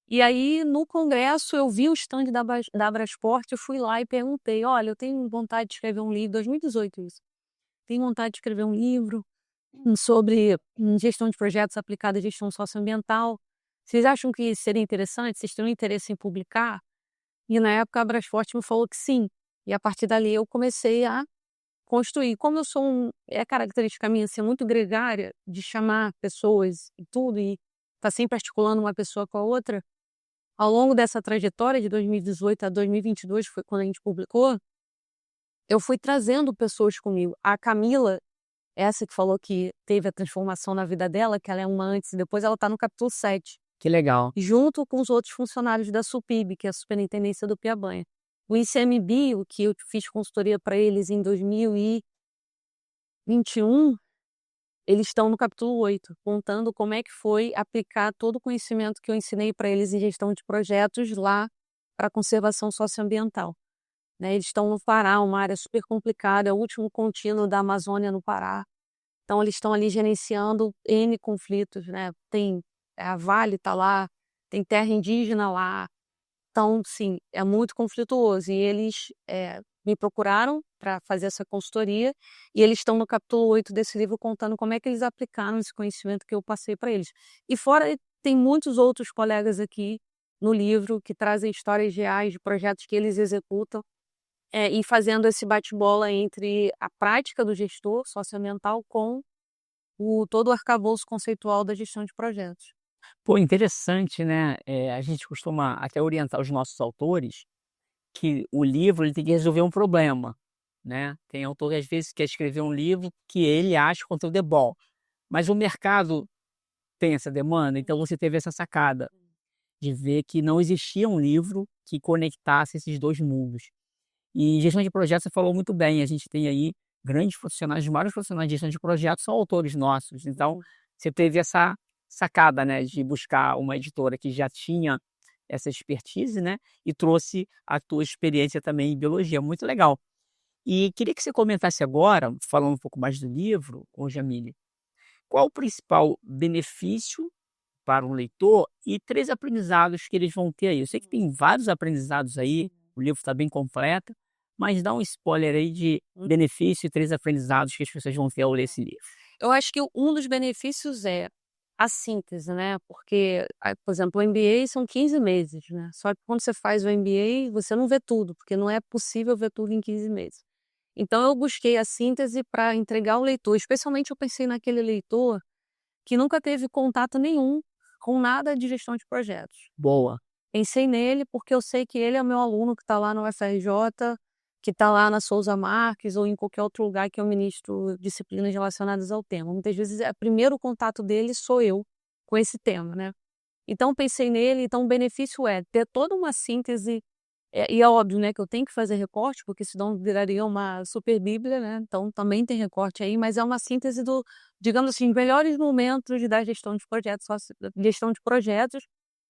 Speaker 2: E aí, no congresso, eu vi o stand da Brasforte, eu fui lá e perguntei: "Olha, eu tenho vontade de escrever um livro", 2018 isso, "tenho vontade de escrever um livro sobre gestão de projetos aplicada à gestão socioambiental. Vocês acham que seria interessante? Vocês teriam interesse em publicar?". E na época a Brasforte me falou que sim. E a partir dali eu comecei a construir. Como eu sou é característica minha ser muito gregária, de chamar pessoas e tudo, e tá sempre articulando uma pessoa com a outra, ao longo dessa trajetória de 2018 a 2022, foi quando a gente publicou, eu fui trazendo pessoas comigo. A Camila, essa que falou que teve a transformação na vida dela, que ela é uma antes e depois, ela tá no capítulo 7,
Speaker 1: Que legal.
Speaker 2: junto com os outros funcionários da SUPIB, que é a Superintendência do Piabanha. O ICMBio, que eu fiz consultoria para eles em 2021, eles estão no capítulo 8, contando como é que foi aplicar todo o conhecimento que eu ensinei para eles em gestão de projetos lá para a conservação socioambiental, né. Eles estão no Pará, uma área super complicada, é o último contínuo da Amazônia no Pará. Então eles estão ali gerenciando N conflitos, né. Tem a Vale está lá, tem terra indígena lá, Então, sim, é muito conflituoso. E eles me procuraram para fazer essa consultoria, e eles estão no capítulo 8 desse livro contando como é que eles aplicaram esse conhecimento que eu passei para eles. E fora, tem muitos outros colegas aqui no livro que trazem histórias reais de projetos que eles executam, e fazendo esse bate-bola entre a prática do gestor socioambiental com todo o arcabouço conceitual da gestão de projetos.
Speaker 1: Pô, interessante, né? A gente costuma até orientar os nossos autores que o livro ele tem que resolver um problema, né? Tem autor que às vezes quer escrever um livro que ele acha que o conteúdo é bom, mas o mercado tem essa demanda, então você teve essa sacada de ver que não existia um livro que conectasse esses 2 mundos. E gestão de projetos você falou muito bem, a gente tem aí grandes profissionais, os maiores profissionais de gestão de projetos são autores nossos, então você teve essa sacada, né, de buscar uma editora que já tinha essa expertise, né, e trouxe a tua experiência também em biologia, muito legal. E queria que você comentasse agora, falando um pouco mais do livro, ô Jamile, qual o principal benefício para um leitor e 3 aprendizados que eles vão ter aí? Eu sei que tem vários aprendizados aí, o livro está bem completo, mas dá um spoiler aí de benefício e 3 aprendizados que as pessoas vão ter ao ler esse livro.
Speaker 2: Eu acho que um dos benefícios é a síntese, né, porque, por exemplo, o MBA são 15 meses, né, só que quando você faz o MBA, você não vê tudo, porque não é possível ver tudo em 15 meses. Então eu busquei a síntese para entregar ao leitor, especialmente eu pensei naquele leitor que nunca teve contato nenhum com nada de gestão de projetos.
Speaker 1: Boa.
Speaker 2: Pensei nele porque eu sei que ele é meu aluno que está lá no UFRJ, que está lá na Souza Marques ou em qualquer outro lugar que eu ministro disciplinas relacionadas ao tema. Muitas vezes, o primeiro contato dele sou eu com esse tema, né. Então pensei nele, então o benefício é ter toda uma síntese, e é óbvio, né, que eu tenho que fazer recorte, porque senão viraria uma super bíblia, né, então também tem recorte aí, mas é uma síntese do, digamos assim, melhores momentos da gestão de projetos, gestão de projetos.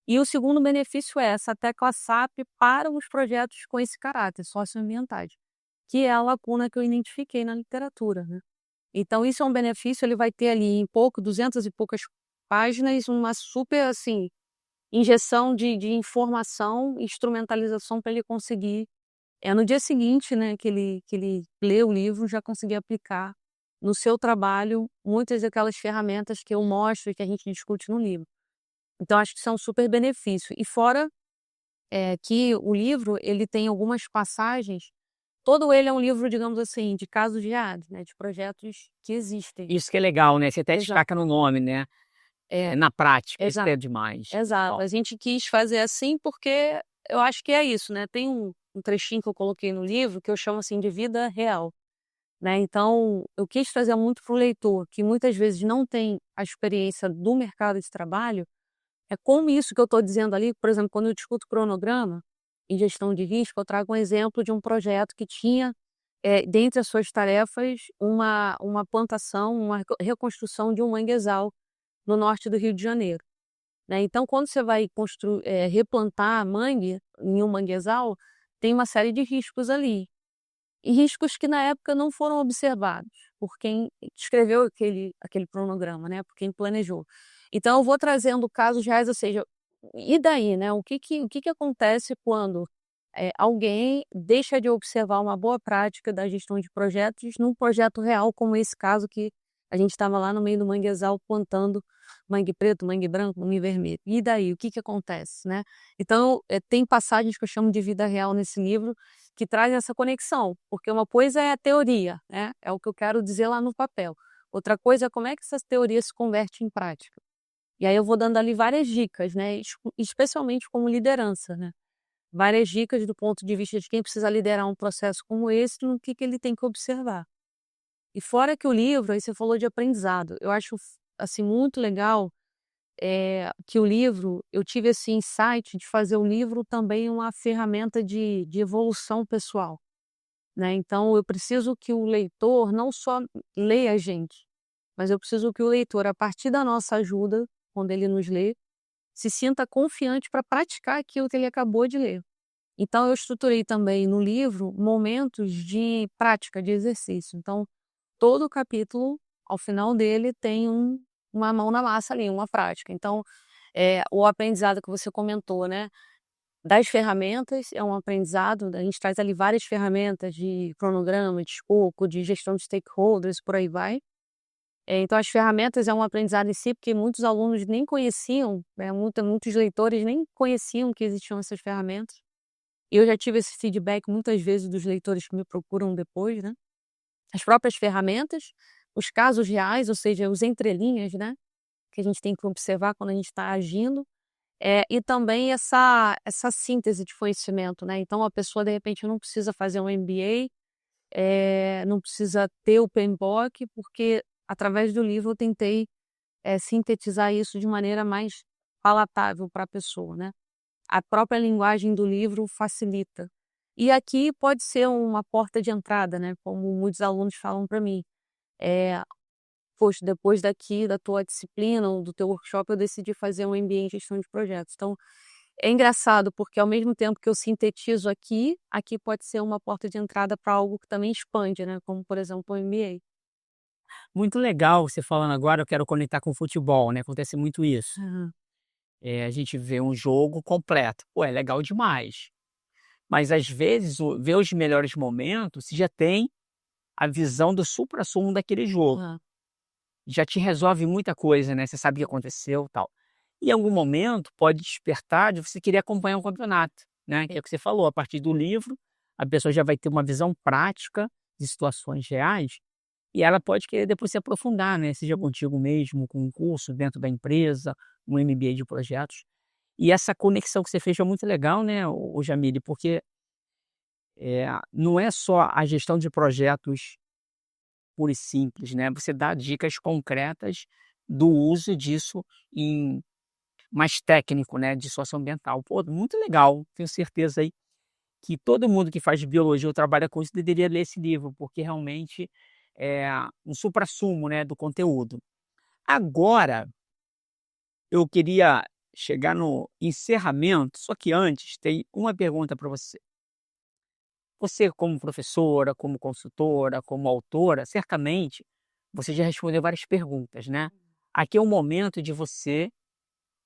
Speaker 2: E o segundo benefício é essa tecla SAP para os projetos com esse caráter, socioambientais, que é a lacuna que eu identifiquei na literatura, né. Então isso é um benefício, ele vai ter ali em 200 e poucas páginas, uma super, assim, injeção de informação, instrumentalização para ele conseguir, no dia seguinte, né, que ele lê o livro, já conseguir aplicar no seu trabalho muitas daquelas ferramentas que eu mostro e que a gente discute no livro. Então acho que isso é um super benefício. E fora, que o livro ele tem algumas passagens, todo ele é um livro, digamos assim, de casos reais, né, de projetos que existem.
Speaker 1: Isso que é legal, né, você até
Speaker 2: Exato,
Speaker 1: destaca no nome, né, na prática, isso
Speaker 2: exato,
Speaker 1: é demais.
Speaker 2: exato.
Speaker 1: Ó,
Speaker 2: A gente quis fazer assim porque eu acho que é isso, né, tem um trechinho que eu coloquei no livro que eu chamo, assim, de vida real, né, então eu quis trazer muito para o leitor, que muitas vezes não tem a experiência do mercado de trabalho, é como isso que eu estou dizendo ali, por exemplo, quando eu discuto cronograma em gestão de risco, eu trago um exemplo de um projeto que tinha, dentre as suas tarefas, uma plantação, uma reconstrução de um manguezal no norte do Rio de Janeiro, né. Então quando você vai replantar mangue em um manguezal, tem uma série de riscos ali, e riscos que na época não foram observados por quem escreveu aquele cronograma, né, por quem planejou. Então eu vou trazendo casos reais, ou seja, e daí, né, o que que acontece quando, alguém deixa de observar uma boa prática da gestão de projetos num projeto real como esse caso que a gente estava lá no meio do manguezal plantando mangue preto, mangue branco, mangue vermelho. E daí, o que que acontece, né? Então, tem passagens que eu chamo de vida real nesse livro que traz essa conexão, porque uma coisa é a teoria, né, é o que eu quero dizer lá no papel. Outra coisa é como é que essas teorias se convertem em prática. E aí eu vou dando ali várias dicas, né, especialmente como liderança, né. Várias dicas do ponto de vista de quem precisa liderar um processo como esse, no que ele tem que observar. E fora que o livro, aí você falou de aprendizado, eu acho assim, muito legal, que o livro eu tive esse insight de fazer o livro também uma ferramenta de evolução pessoal, né, então eu preciso que o leitor não só leia a gente, mas eu preciso que o leitor, a partir da nossa ajuda, quando ele nos lê, se sinta confiante para praticar aquilo que ele acabou de ler. Então eu estruturei também no livro momentos de prática, de exercício. Então, todo o capítulo, ao final dele, tem uma mão na massa ali, uma prática. Então, o aprendizado que você comentou, né? das ferramentas, é um aprendizado, a gente traz ali várias ferramentas de cronograma, de escopo, de gestão de stakeholders, por aí vai. Então as ferramentas é um aprendizado em si, porque muitos alunos nem conheciam, muitos leitores nem conheciam que existiam essas ferramentas. E eu já tive esse feedback muitas vezes dos leitores que me procuram depois, né. As próprias ferramentas, os casos reais, ou seja, os entrelinhas, né, que a gente tem que observar quando a gente está agindo, e também essa síntese de conhecimento, né. Então a pessoa, de repente, não precisa fazer um MBA, não precisa ter o PMBOK, porque através do livro eu tentei, sintetizar isso de maneira mais palatável para a pessoa, né. A própria linguagem do livro facilita. E aqui pode ser uma porta de entrada, né, como muitos alunos falam para mim. Eh, "Poxa, depois daqui da tua disciplina ou do teu workshop eu decidi fazer um MBA em gestão de projetos". Então, é engraçado, porque ao mesmo tempo que eu sintetizo aqui pode ser uma porta de entrada para algo que também expande, né, como por exemplo o MBA.
Speaker 1: Muito legal você falando agora, eu quero conectar com o futebol, né, acontece muito isso.
Speaker 2: Aham.
Speaker 1: A gente vê um jogo completo, pô, é legal demais. Mas às vezes ver os melhores momentos, você já tem a visão do suprassumo daquele jogo.
Speaker 2: Hã.
Speaker 1: Já te resolve muita coisa, né, você sabe o que aconteceu, tal. E em algum momento pode despertar de você querer acompanhar um campeonato, né, que é o que você falou, a partir do livro, a pessoa já vai ter uma visão prática de situações reais, e ela pode querer depois se aprofundar, né, seja contigo mesmo, com um curso dentro da empresa, um MBA de projetos. E essa conexão que você fez foi muito legal, né, o Jamile, porque, não é só a gestão de projetos pura e simples, né, você dá dicas concretas do uso disso em mais técnico, né, de socioambiental. Pô, muito legal, tenho certeza aí que todo mundo que faz biologia ou trabalha com isso deveria ler esse livro, porque realmente é um suprassumo, né, do conteúdo. Agora, eu queria chegar no encerramento, só que antes tem uma pergunta para você. Você como professora, como consultora, como autora, certamente você já respondeu várias perguntas, né. Aqui é o momento de você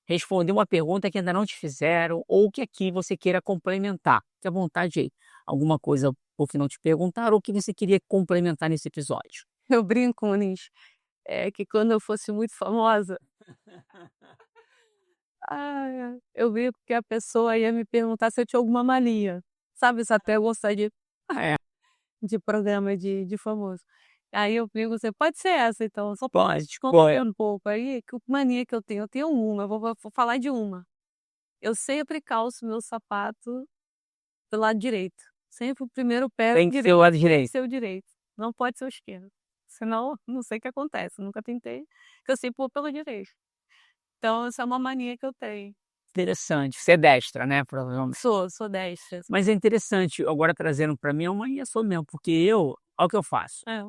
Speaker 1: responder uma pergunta que ainda não te fizeram ou que aqui você queira complementar. Fique à vontade aí. Alguma coisa ou que não te perguntaram ou que você queria complementar nesse episódio.
Speaker 2: Eu brinco, Muniz, que quando eu fosse muito famosa, eu brinco que a pessoa ia me perguntar se eu tinha alguma mania. Sabe essa pergunta
Speaker 1: Ah, é,
Speaker 2: de programa de famoso. Aí eu brinco: "Você pode ser essa então, só pra te
Speaker 1: pode.
Speaker 2: descontrair um pouco aí, que mania que eu tenho uma, eu vou falar de uma. Eu sempre calço meu sapato do lado direito, sempre o primeiro pé
Speaker 1: Tem que ser o
Speaker 2: direito,
Speaker 1: lado
Speaker 2: tem que
Speaker 1: direito.
Speaker 2: ser o direito, não pode ser o esquerdo, senão não sei o que acontece, nunca tentei, que eu sempre vou pelo direito. Então essa é uma mania que eu tenho.
Speaker 1: Interessante. Você é destra, né, provavelmente.
Speaker 2: Sou destra.
Speaker 1: Mas é interessante, agora trazendo para mim, é uma mania sua mesmo, porque olha o que eu faço,
Speaker 2: É.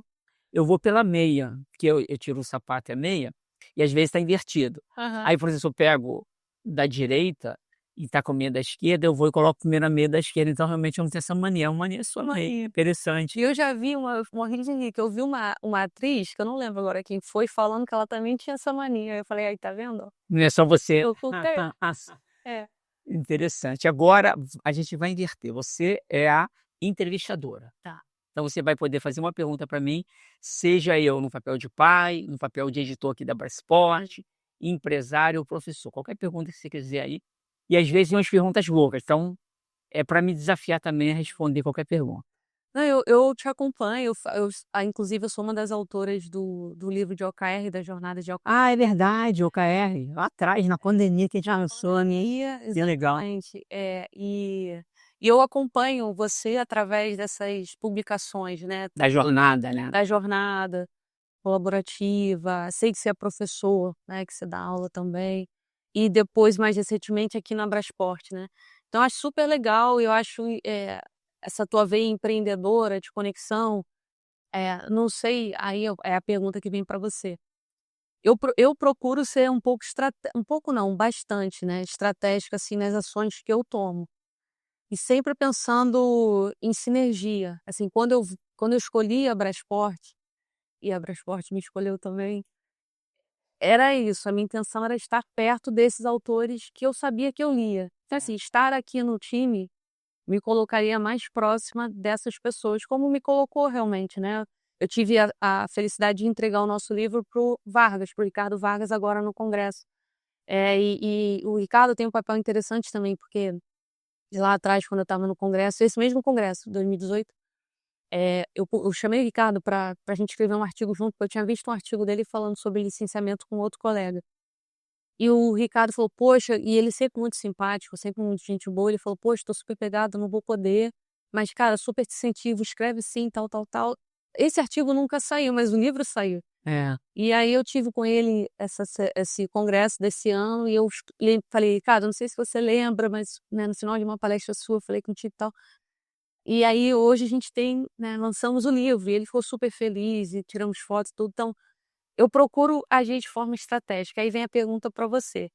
Speaker 1: eu vou pela meia, porque eu tiro o sapato e a meia, e às vezes está invertido.
Speaker 2: Aham.
Speaker 1: Aí, por exemplo, se eu pego da direita e tá com a meia da esquerda, eu vou e coloco primeiro a meia da esquerda, então realmente eu não tenho essa mania, é uma mania sua mesmo,
Speaker 2: Mania.
Speaker 1: interessante.
Speaker 2: E eu já vi morri de rir, que eu vi uma atriz, que eu não lembro agora quem foi, falando que ela também tinha essa mania, eu falei: "Aí, tá vendo?
Speaker 1: Não é só você.
Speaker 2: Eu contei". É.
Speaker 1: Interessante. Agora a gente vai inverter, você é a entrevistadora.
Speaker 2: Tá.
Speaker 1: Então você vai poder fazer uma pergunta para mim, seja eu no papel de pai, no papel de editor aqui da Brasport, empresário ou professor, qualquer pergunta que você quiser aí. E às vezes tem umas perguntas loucas, então é para me desafiar também a responder qualquer pergunta.
Speaker 2: Não, eu te acompanho, inclusive eu sou uma das autoras do livro de OKR, da jornada de OKR.
Speaker 1: Ah, é verdade, OKR, lá atrás, na pandemia que a gente lançou, né? Que legal.
Speaker 2: Exatamente. E eu acompanho você através dessas publicações, né,
Speaker 1: Da jornada, né?
Speaker 2: da jornada colaborativa, sei que você é professor, né, que você dá aula também, e depois mais recentemente aqui na Brasport, né. Então acho super legal, eu acho, essa tua veia empreendedora de conexão, não sei, aí é a pergunta que vem para você. Eu procuro ser um pouco não, bastante, né, estratégica, assim, nas ações que eu tomo. E sempre pensando em sinergia, assim, quando eu escolhi a Brasport, e a Brasport me escolheu também, era isso, a minha intenção era estar perto desses autores que eu sabia que eu lia. Então, assim, estar aqui no time me colocaria mais próxima dessas pessoas, como me colocou realmente, né. Eu tive a felicidade de entregar o nosso livro para o Vargas, para o Ricardo Vargas, agora no congresso. E o Ricardo tem um papel interessante também, porque de lá atrás, quando eu estava no congresso, esse mesmo congresso, 2018, eu chamei o Ricardo para a gente escrever um artigo junto, porque eu tinha visto um artigo dele falando sobre licenciamento com outro colega. E o Ricardo falou: "Poxa", e ele sempre muito simpático, sempre muito gente boa, ele falou: "Poxa, tô super pegado, não vou poder, mas cara, super te incentivo, escreve sim, tal, tal, tal". Esse artigo nunca saiu, mas o livro saiu.
Speaker 1: É.
Speaker 2: E aí eu tive com ele esse congresso desse ano e eu falei: "Ricardo, não sei se você lembra, mas, né, no final de uma palestra sua, eu falei contigo e tal". E aí hoje a gente tem, né, lançamos o livro e ele ficou super feliz e tiramos fotos e tudo, então eu procuro agir de forma estratégica. Aí vem a pergunta para você.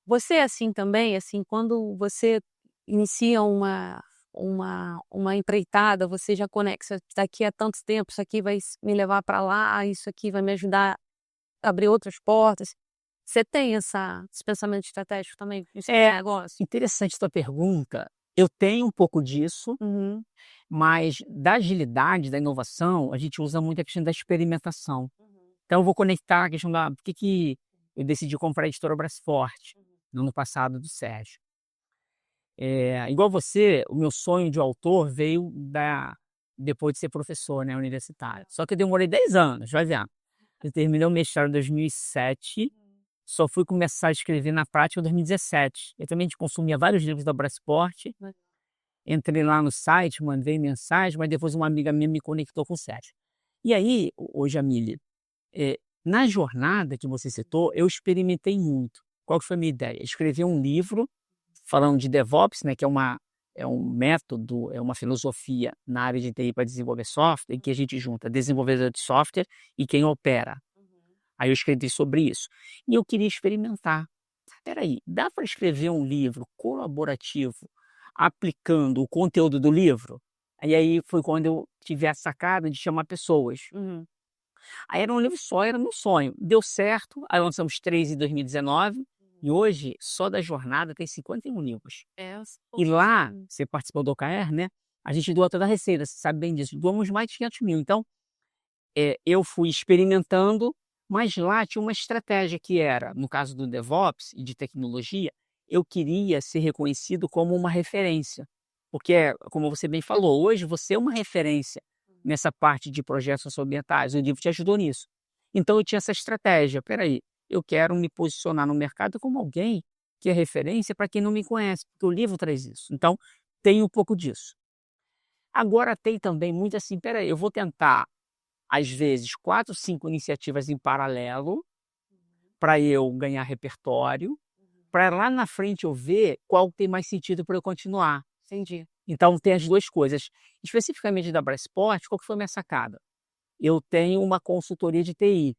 Speaker 2: Você é assim também? Assim, quando você inicia uma empreitada, você já conecta, daqui a tanto tempo, isso aqui vai me levar para lá, isso aqui vai me ajudar a abrir outras portas. Você tem esse pensamento estratégico também no seu
Speaker 1: É
Speaker 2: negócio?
Speaker 1: interessante tua pergunta. Eu tenho um pouco disso,
Speaker 2: Uhum.
Speaker 1: mas da agilidade, da inovação, a gente usa muito a questão da experimentação.
Speaker 2: Uhum.
Speaker 1: Então eu vou conectar a questão da por que eu decidi comprar a editora Brasforte,
Speaker 2: Uhum.
Speaker 1: no ano passado, do Sérgio. Igual você, o meu sonho de autor veio depois de ser professor, né, universitário. Só que eu demorei 10 anos, vai ver. Eu terminei o mestrado em 2007, só fui começar a escrever na prática em 2017. Eu também consumia vários livros da Brasforte, entrei lá no site, mandei mensagem, mas depois uma amiga minha me conectou com o Sérgio. E aí, ô Jamile, na jornada que você citou, eu experimentei muito. Qual que foi a minha ideia? Escrever um livro falando de DevOps, né, que é um método, é uma filosofia na área de TI para desenvolver software, em que a gente junta desenvolvedor de software e quem opera. Aí eu escrevi sobre isso. E eu queria experimentar. Espera aí, dá para escrever um livro colaborativo aplicando o conteúdo do livro? E aí foi quando eu tive a sacada de chamar pessoas.
Speaker 2: Uhum.
Speaker 1: Aí era um livro só, era meu sonho. Deu certo, aí lançamos 3 em 2019 e hoje só da jornada tem 51 livros.
Speaker 2: É,
Speaker 1: E lá, você participou do OKR, né, a gente doa toda a receita, você sabe bem disso, doamos mais de 500.000. Então, eu fui experimentando, mas lá tinha uma estratégia que era, no caso do DevOps e de tecnologia, eu queria ser reconhecido como uma referência, porque, como você bem falou, hoje você é uma referência nessa parte de projetos socioambientais, o livro te ajudou nisso. Então eu tinha essa estratégia, espera aí, eu quero me posicionar no mercado como alguém que é referência para quem não me conhece, porque o livro traz isso. Então, tem um pouco disso. Agora tem também muito assim, espera aí, eu vou tentar às vezes 4, 5 iniciativas em paralelo, para eu ganhar repertório, para lá na frente eu ver qual tem mais sentido para eu continuar.
Speaker 2: Entendi.
Speaker 1: Então tem as 2 coisas. Especificamente da Brasport, qual que foi a minha sacada? Eu tenho uma consultoria de TI,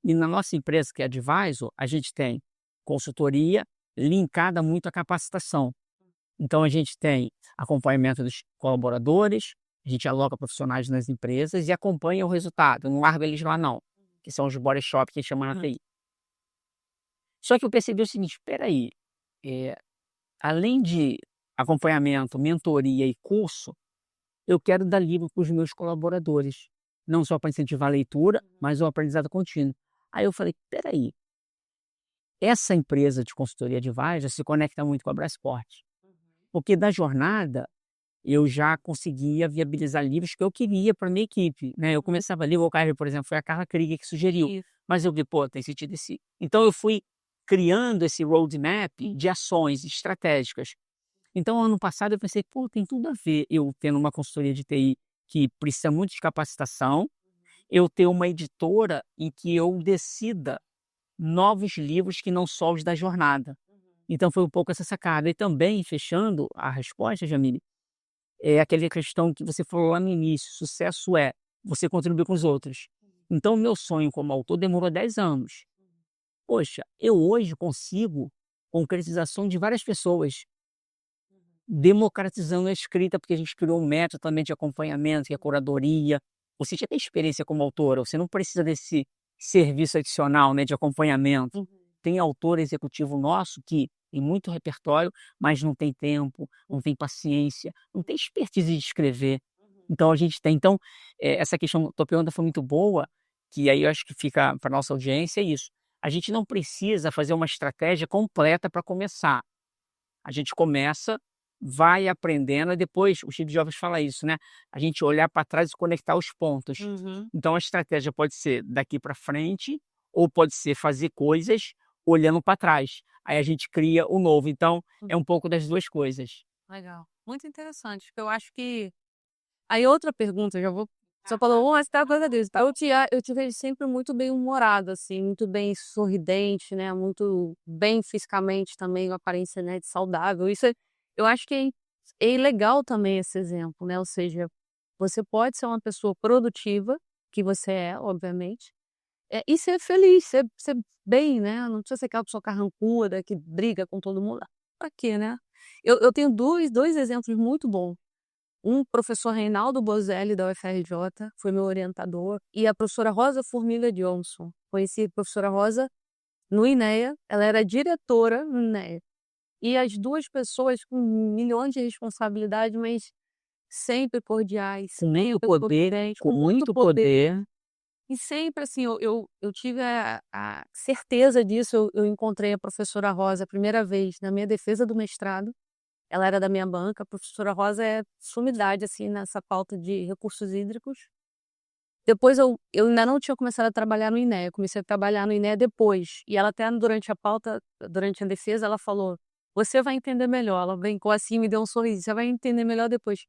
Speaker 1: e na nossa empresa, que é a Advisor, a gente tem consultoria linkada muito à capacitação. Então a gente tem acompanhamento dos colaboradores, a gente aloca profissionais nas empresas e acompanha o resultado, não larga eles lá não, que são os body shop que a gente chama na TI. Só que eu percebi o seguinte, espera aí, além de acompanhamento, mentoria e curso, eu quero dar livro para os meus colaboradores, não só para incentivar a leitura, mas o aprendizado contínuo. Aí eu falei, espera aí, essa empresa de consultoria de Advisor se conecta muito com a Brasport, porque da jornada eu já conseguia viabilizar livros que eu queria para minha equipe, né, eu começava ali, o OKR, por exemplo, foi a Carla Krieger que sugeriu,
Speaker 2: Isso.
Speaker 1: mas eu vi, pô, tem sentido esse então eu fui criando esse roadmap de ações estratégicas. Então ano passado eu pensei: "Pô, tem tudo a ver eu tendo uma consultoria de TI que precisa muito de capacitação, eu ter uma editora em que eu decida novos livros que não só os da jornada". Então foi um pouco essa sacada. E também, fechando a resposta, Jamile, é aquela questão que você falou lá no início, sucesso é você contribuir com os outros. Então o meu sonho como autor demorou 10 anos. Poxa, eu hoje consigo concretização de várias pessoas, democratizando a escrita, porque a gente criou um método também de acompanhamento, que é a curadoria. Você já tem experiência como autora, você não precisa desse serviço adicional, né, de acompanhamento. Tem autor executivo nosso que tem muito repertório, mas não tem tempo, não tem paciência, não tem expertise de escrever. Então a gente tem. Então, essa questão, tua pergunta foi muito boa, que aí eu acho que fica para nossa audiência é isso. A gente não precisa fazer uma estratégia completa para começar. A gente começa, vai aprendendo e depois, o Steve Jobs fala isso, né? A gente olhar para trás e conectar os pontos. Então a estratégia pode ser daqui para frente ou pode ser fazer coisas olhando para trás. Aí a gente cria o novo. Então é um pouco das duas coisas.
Speaker 2: Legal. Muito interessante, porque eu acho que aí outra pergunta, já vou você falou: "Oh, você tá coisa disso". Eu te vejo sempre muito bem-humorado, assim, muito bem sorridente, né, muito bem fisicamente também, uma aparência, né, de saudável. Isso eu acho que é legal também esse exemplo, né, ou seja, você pode ser uma pessoa produtiva, que você é, obviamente, e ser feliz, ser bem, né, não precisa ser aquela pessoa carrancuda que briga com todo mundo. Pra quê, né? Eu tenho dois exemplos muito bons. Um professor Reinaldo Bozelli, da UFRJ, foi meu orientador, e a professora Rosa Formiga Johnson. Conheci a professora Rosa no INEA, ela era diretora no INEA. E as duas pessoas com milhões de responsabilidade, mas sempre cordiais,
Speaker 1: Com meio
Speaker 2: sempre
Speaker 1: poder,
Speaker 2: sorridentes,
Speaker 1: com muito poder.
Speaker 2: e sempre assim, eu tive a certeza disso, eu encontrei a professora Rosa a primeira vez na minha defesa do mestrado. Ela era da minha banca, a professora Rosa é sumidade, assim, nessa pauta de recursos hídricos. Depois eu ainda não tinha começado a trabalhar no INEA, eu comecei a trabalhar no INEA depois. E ela até durante a pauta, durante a defesa, ela falou: "Você vai entender melhor". Ela brincou assim, me deu um sorriso: "Você vai entender melhor depois".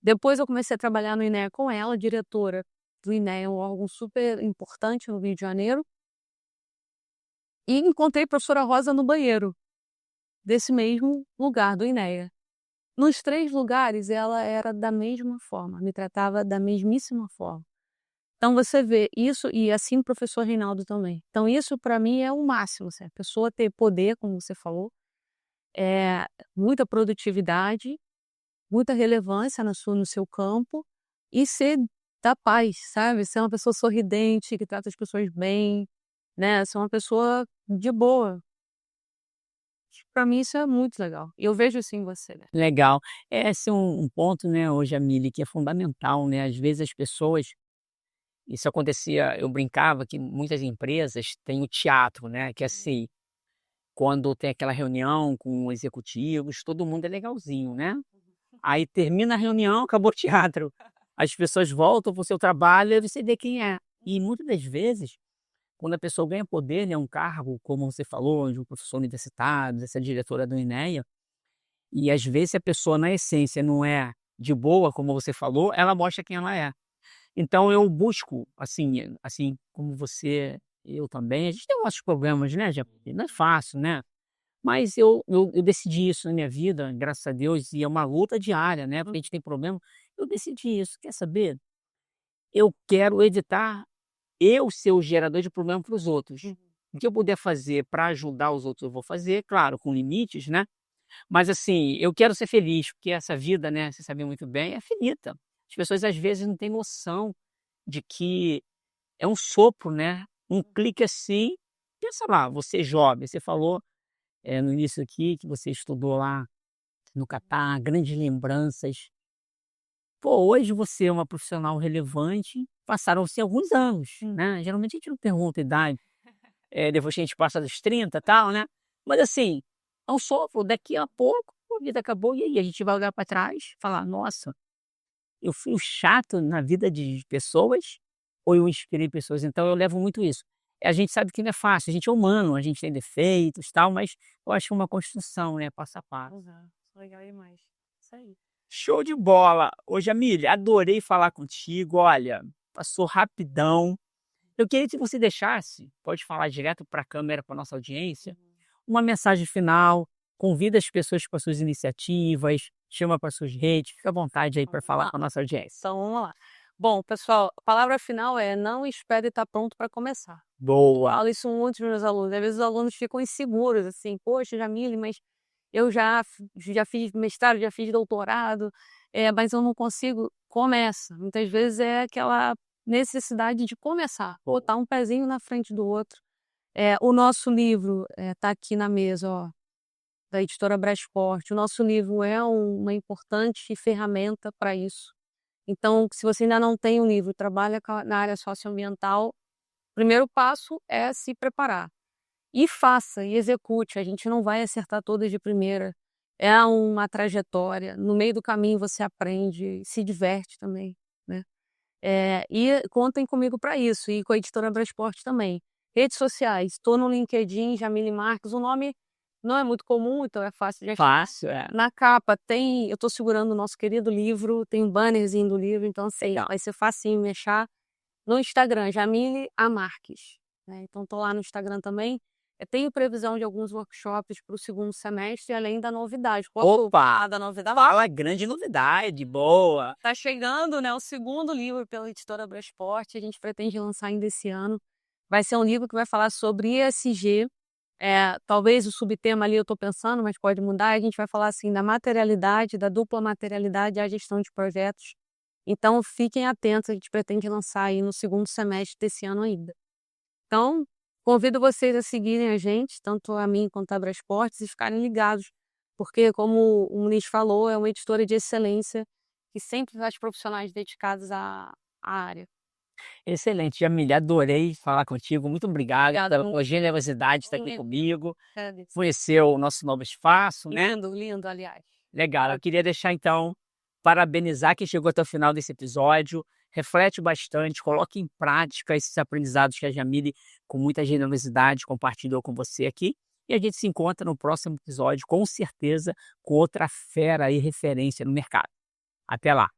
Speaker 2: Depois eu comecei a trabalhar no INEA com ela, diretora do INEA, um órgão super importante no Rio de Janeiro, e encontrei a professora Rosa no banheiro desse mesmo lugar, do INEA. Nos 3 lugares ela era da mesma forma, me tratava da mesmíssima forma. Então você vê isso e assim o professor Reinaldo também. Então isso para mim é o máximo, assim, a pessoa ter poder, como você falou, muita produtividade, muita relevância no seu campo e ser da paz, sabe, ser uma pessoa sorridente, que trata as pessoas bem, né, ser uma pessoa de boa. Para mim isso é muito legal. E eu vejo isso em você, né.
Speaker 1: Legal. Esse é um ponto, né, hoje, Amília, que é fundamental, né? Às vezes as pessoas. Isso acontecia, eu brincava que muitas empresas têm o teatro, né? Que é assim, quando tem aquela reunião com executivos, todo mundo é legalzinho, né? Aí termina a reunião, acabou o teatro. As pessoas voltam para o seu trabalho e você vê quem é. E muitas das vezes, quando a pessoa ganha poder, né, um cargo, como você falou, de um professor universitário, essa diretora do INEA, e às vezes se a pessoa na essência não é de boa, como você falou, ela mostra quem ela é. Então eu busco, assim como você, eu também, a gente tem nossos problemas, né, já não é fácil, né, mas eu decidi isso na minha vida, graças a Deus, e é uma luta diária, né, porque a gente tem problema. Eu decidi isso, quer saber? Eu quero evitar eu ser o gerador de problema para os outros. O que eu puder fazer para ajudar os outros eu vou fazer, claro, com limites, né, mas assim, eu quero ser feliz, porque essa vida, né, você sabe muito bem, é finita. As pessoas às vezes não têm noção de que é um sopro, né, um clique assim, pensa lá, você é jovem, você falou, no início aqui que você estudou lá no Catar, grandes lembranças. Pô, hoje você é uma profissional relevante, passaram-se alguns anos, né, geralmente a gente não pergunta a idade, depois que a gente passa dos 30 e tal, né, mas assim, é um sopro, daqui a pouco a vida acabou e aí a gente vai olhar para trás e falar: "Nossa, eu fui o chato na vida de pessoas ou eu inspirei pessoas?". Então eu levo muito isso. A gente sabe que não é fácil, a gente é humano, a gente tem defeitos, tal, mas eu acho que é uma construção, né, passo a passo.
Speaker 2: Exato, legal demais. Isso aí.
Speaker 1: Show de bola! Ô Jamília, adorei falar contigo, olha, passou rapidão. Eu queria que você deixasse, pode falar direto para a câmera, para nossa audiência, uma mensagem final, convida as pessoas para suas iniciativas, chama para suas redes, fica à vontade aí para
Speaker 2: Vamos
Speaker 1: falar
Speaker 2: lá.
Speaker 1: com a nossa audiência.
Speaker 2: Então vamos lá. Bom, pessoal, a palavra final é: não espere estar pronto para começar.
Speaker 1: Boa!
Speaker 2: Falo isso muito para os meus alunos. Às vezes os alunos ficam inseguros, assim: "Poxa, Jamile, mas eu já fiz mestrado, já fiz doutorado, mas eu não consigo". Começa. Muitas vezes é aquela necessidade de começar, botar um pezinho na frente do outro. O nosso livro está aqui na mesa, ó, da editora Brasport. O nosso livro é uma importante ferramenta para isso. Então, se você ainda não tem um livro, trabalha na área socioambiental, o primeiro passo é se preparar. E faça, e execute. A gente não vai acertar todas de primeira. É uma trajetória. No meio do caminho você aprende, se diverte também, né? E contem comigo para isso, e com a editora Brasport também. Redes sociais, estou no LinkedIn, Jamile Marques. O nome não é muito comum, então é fácil de achar.
Speaker 1: Fácil,
Speaker 2: Na capa eu estou segurando o nosso querido livro, tem um bannerzinho do livro, então assim,
Speaker 1: Legal.
Speaker 2: vai ser facinho me achar. No Instagram, Jamile A. Marques, né? Então estou lá no Instagram também. Tenho previsão de alguns workshops para o segundo semestre, além da novidade.
Speaker 1: Opa!
Speaker 2: Da novidade.
Speaker 1: Fala, grande novidade, boa!
Speaker 2: Tá chegando, né, o segundo livro pela editora Brasport, a gente pretende lançar ainda esse ano. Vai ser um livro que vai falar sobre ESG, talvez o subtema ali eu estou pensando, mas pode mudar. A gente vai falar assim da materialidade, da dupla materialidade e a gestão de projetos. Então fiquem atentos, a gente pretende lançar aí no segundo semestre desse ano ainda. Então, convido vocês a seguirem a gente, tanto a mim quanto a Brasport, e ficarem ligados, porque como o Muniz falou, é uma editora de excelência que sempre faz profissionais dedicados à área.
Speaker 1: Excelente, Jamile, adorei falar contigo. Muito obrigado
Speaker 2: Obrigada.
Speaker 1: pela generosidade de estar aqui
Speaker 2: Lindo.
Speaker 1: comigo,
Speaker 2: Agradeço.
Speaker 1: conhecer o nosso novo espaço, né?
Speaker 2: Lindo, lindo, aliás.
Speaker 1: Legal, eu queria deixar então, parabenizar quem chegou até o final desse episódio. Reflete bastante, coloque em prática esses aprendizados que a Jamile, com muita generosidade, compartilhou com você aqui. E a gente se encontra no próximo episódio, com certeza, com outra fera e referência no mercado. Até lá!